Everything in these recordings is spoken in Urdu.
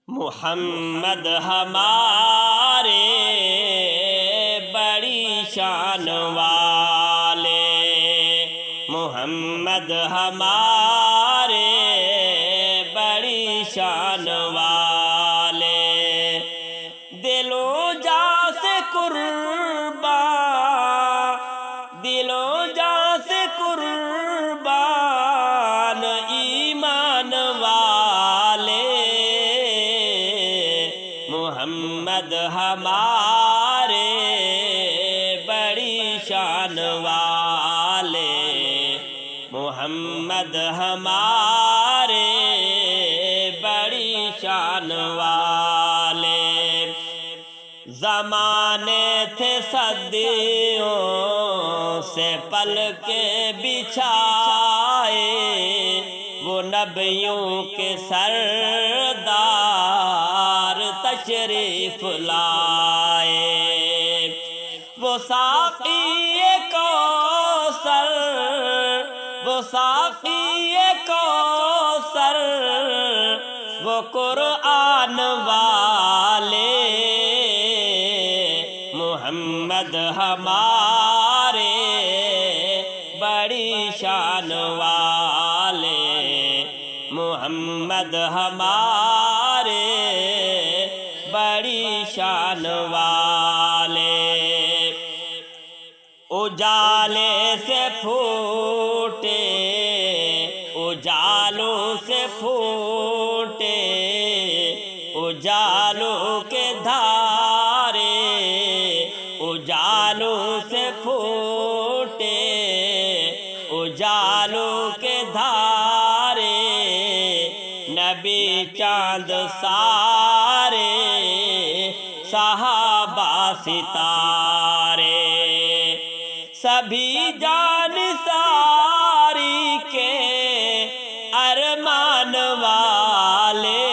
محمد ہمارے بڑی شان والے، محمد ہمارے بڑی شان والے، دلوں جاں سے قربان، دلوں جاں سے قربان ایمان والے، محمد ہمارے بڑی شان والے، محمد ہمارے بڑی شان والے، زمانے تھے صدیوں سے پل کے بچھائے، وہ نبیوں کے سردار تشریف لائے، وہ ساقی کوثر، وہ ساقی کوثر، وہ قرآن والے، محمد ہمارے بڑی شان والے، محمد ہمارے بڑی شان والے، اجالے سے پھوٹے، اجالوں سے پھوٹے، اجالوں کے دھارے، اجالوں سے پھوٹے، اجالوں کے دھارے، نبی چاند سارے، صحابہ ستارے، سبھی جان ساری کے ارمان والے،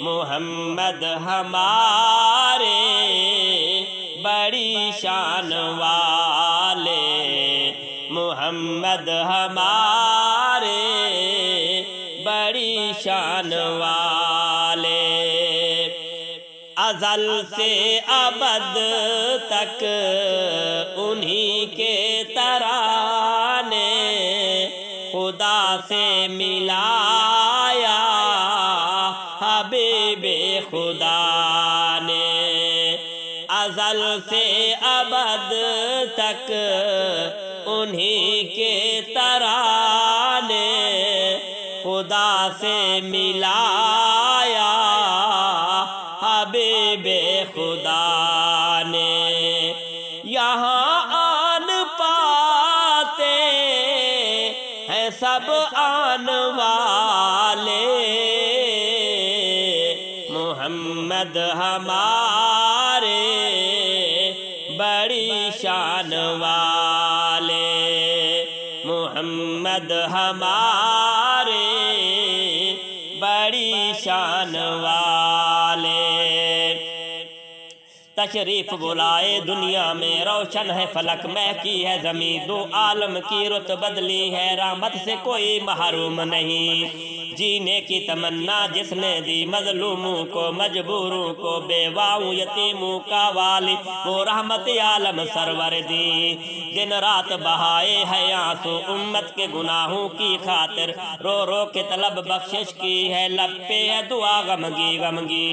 محمد ہمارے بڑی شان والے، محمد ہمارے بڑی شان والے، ازل سے ابد تک انہی کے ترانے، خدا سے ملایا حبیب خدا نے، ازل سے ابد تک انہی کے ترانے، خدا سے ملایا حبیب خدا نے، یہاں آن پاتے ہیں سب آن والے، محمد ہمارے بڑی شان والے، محمد ہمارے بڑی شان والے، تشریف بلائے دنیا میں روشن ہے فلک، مہکی ہے زمین، دو عالم کی رت بدلی ہے، رحمت سے کوئی محروم نہیں، جینے کی تمنا جس نے دی مظلوموں کو، مجبوروں کو، بیواؤں یتیموں کا والی، وہ رحمت عالم سرور دی، دن رات بہائے ہے آنسو امت کے گناہوں کی خاطر، رو رو کے طلب بخشش کی ہے، لب پہ ہے دعا غمگی غمگی،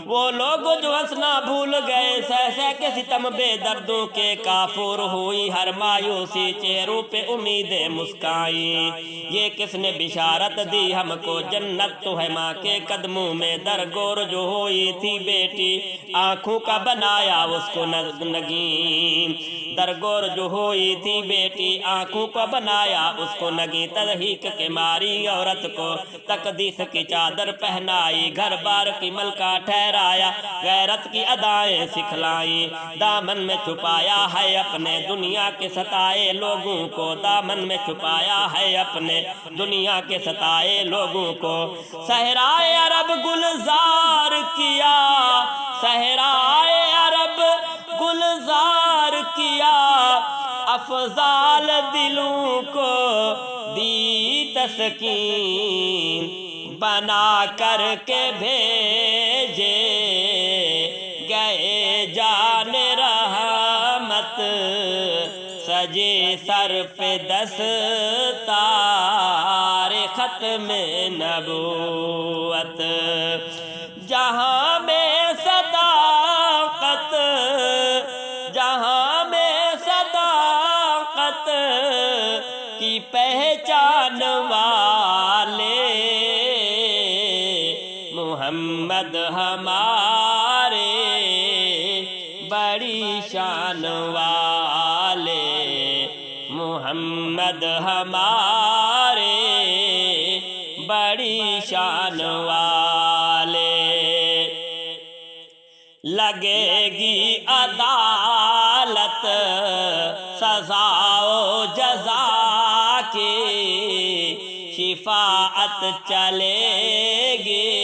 وہ لوگ جو ہنسنا بھول گئے، سہ سہ کے ستم بے دردوں کے، کافور ہوئی ہر مایوسی، چہروں پہ امیدیں مسکائی، یہ کس نے بشارت دی ہم کو، جنت تو ہے ماں کے قدموں میں، درگور جو ہوئی تھی بیٹی، آنکھوں کا بنایا اس کو نگین، درگور جو ہوئی تھی بیٹی، آنکھوں کو بنایا اس کو نگین، تضحیک کے ماری عورت کو تقدیس کی چادر پہنائی، گھر بار کی ملکہ ٹھہرایا، غیرت کی ادائیں سکھلائی، دامن میں چھپایا ہے اپنے دنیا کے ستائے لوگوں کو، دامن میں چھپایا ہے اپنے دنیا کے ستائے لوگوں کو، صحرائے عرب گلزار کیا، صحرائے عرب گلزار کیا، افضال دلوں کو دی تسکین، بنا کر کے بھیجے گئے جان رحمت، سجے سر پہ دستار ختم نبوت، جہاں میں صداقت، جہاں میں صداقت کی پہچان والے، محمد ہمارے بڑی شان والے، محمد ہمارے بڑی شان والے، لگے گی عدالت سزا و جزا کی، شفاعت چلے گی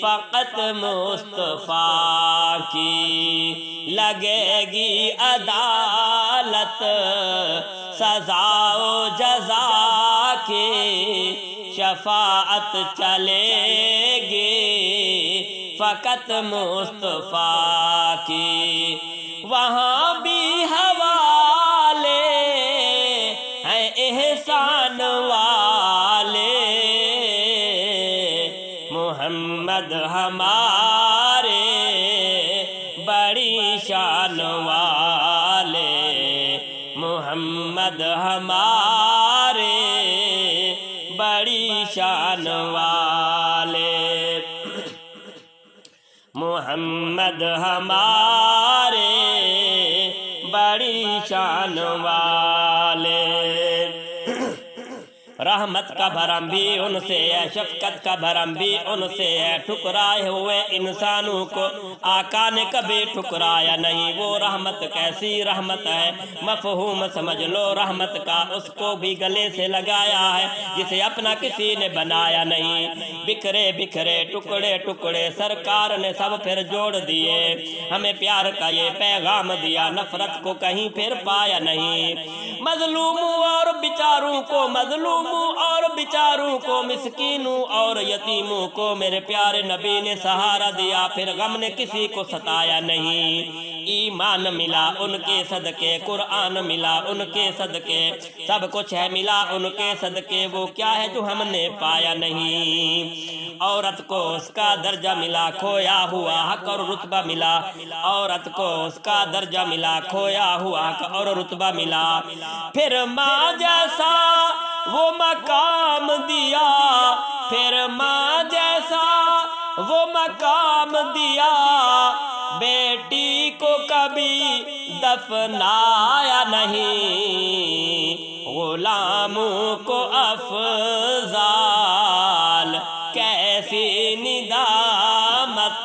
فقط مصطفیٰ کی، لگے گی عدالت سزا و جزا کی، شفاعت چلے گی فقط مصطفیٰ کی، وہاں بھی حوالے ہیں احسان والے، محمد ہمارے بڑی شان والے، محمد ہمارے بڑی شان والے، محمد ہمارے بڑی شان والے، رحمت کا بھرم بھی ان سے ہے، شفقت کا بھرم بھی ان سے ہے، ٹھکرائے ہوئے انسانوں کو آقا نے کبھی ٹھکرایا نہیں، وہ رحمت کیسی رحمت ہے، مفہوم سمجھ لو رحمت کا، اس کو بھی گلے سے لگایا ہے جسے اپنا کسی نے بنایا نہیں، بکھرے بکھرے ٹکڑے ٹکڑے سرکار نے سب پھر جوڑ دیے، ہمیں پیار کا یہ پیغام دیا، نفرت کو کہیں پھر پایا نہیں، مظلوموں اور بیچاروں کو، مظلوموں اور بیچاروں کو، مسکینوں اور یتیموں کو میرے پیارے نبی نے سہارا دیا، پھر غم نے کسی کو ستایا نہیں، ایمان ملا ان کے صدقے، قرآن ملا ان کے صدقے، سب کچھ ہے ملا ان کے صدقے، وہ کیا ہے جو ہم نے پایا نہیں، عورت کو اس کا درجہ ملا، کھویا ہوا حق اور رتبہ ملا، عورت کو اس کا درجہ ملا، کھویا ہوا حق اور رتبہ ملا، پھر ماں جیسا وہ مقام دیا، پھر ماں جیسا وہ مقام دیا، بیٹی کو کبھی دفنایا نہیں، غلاموں کو افضال کیسی ندامت،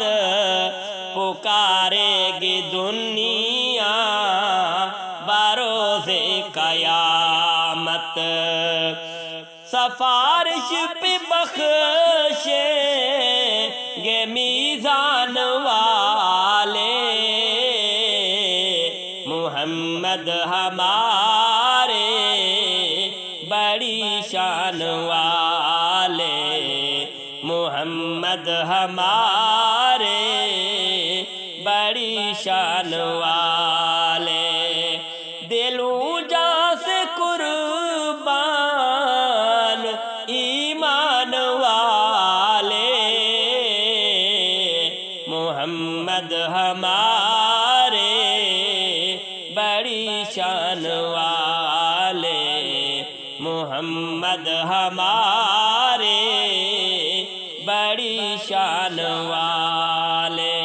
پکارے گی دنیا بروز قیامت، سفارش پہ بخشیں گے میزان والے، محمد ہمارے بڑی شان والے، محمد ہمارے بڑی شان والے، دلوں جاں سے قربان ایمان والے، محمد ہمارے بڑی شان والے، محمد ہمارے بڑی شان والے۔